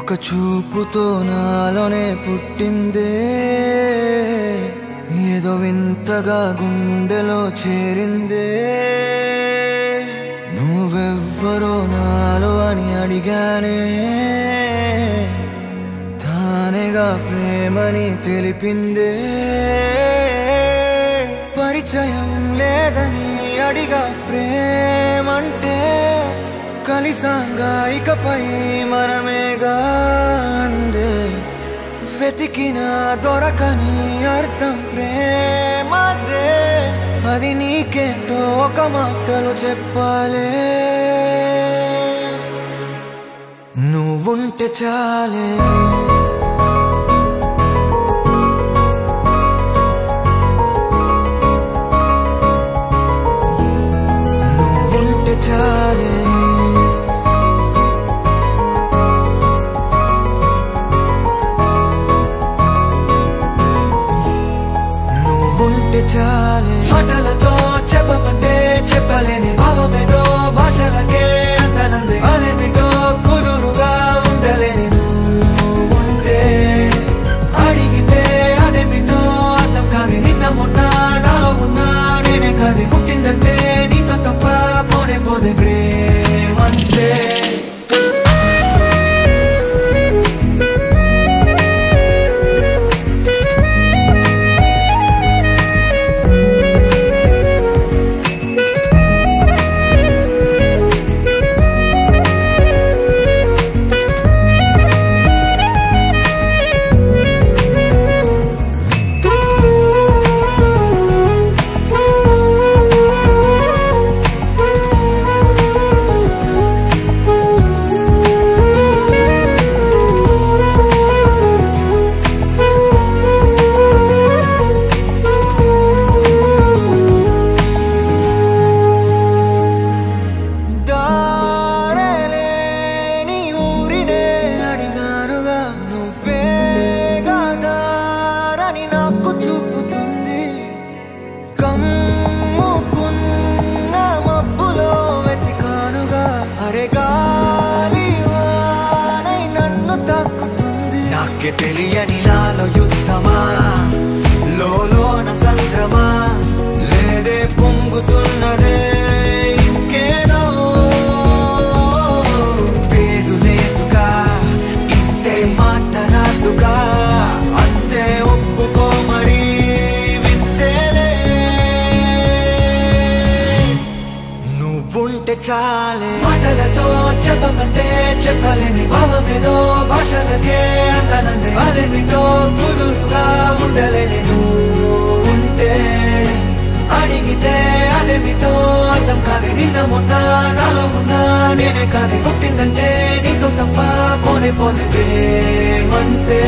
ఒక చూపుతో నాలోనే పుట్టిందే ఏదో వింతగా గుండెలో చేరిందే నువ్వెవ్వరో నాలో అని అడిగానే తానేగా ప్రేమని తెలిపిందే పరిచయం లేదని అడిగా ప్రేమంటే కలిసాంగా ఇకపై మనమేగా అందే వెతికిన దొరకని అర్థం ప్రేమదే అది నీకేంటో ఒక మాటలో చెప్పాలే నువ్వుంటే చాలే నువ్వుంటే చాలే చాలే మాటలతో చెప్పమంటే చెప్పలేని భావమేదో భాషలకే అందనంది అదేమిటో కుదురుగా ఉండలేని నువ్వుంటే అడిగితే అదేమిటో అర్థం కాదు నిన్న మొన్న నాలో ఉన్నా నేనే కాదు పుట్టిందంటే నీతో తప్ప పోనే పోదే ప్రేమంతే తెలియని నాలో యుద్ధమా లోన సంద్రమా లేదే పొంగుతున్నదే ఇంకేదో పేరు లేదుగా ఇంతే మాట్లాడుగా అంతే ఒప్పుకో మరి వింతేలే నువ్వుంటే చాలే మాటలతో చెప్పమంటే చెప్పలేని భావమేదో భాషలకే అందనంది అదేమిటో కుదురుగా ఉండలేని నువ్వుంటే అడిగితే అదేమిటో అర్థం కాదు నిన్న మొన్న నాలో ఉన్నా నేనే కాదు పుట్టిందంటే నీతో తప్ప పోనే పోతే ప్రేమంతే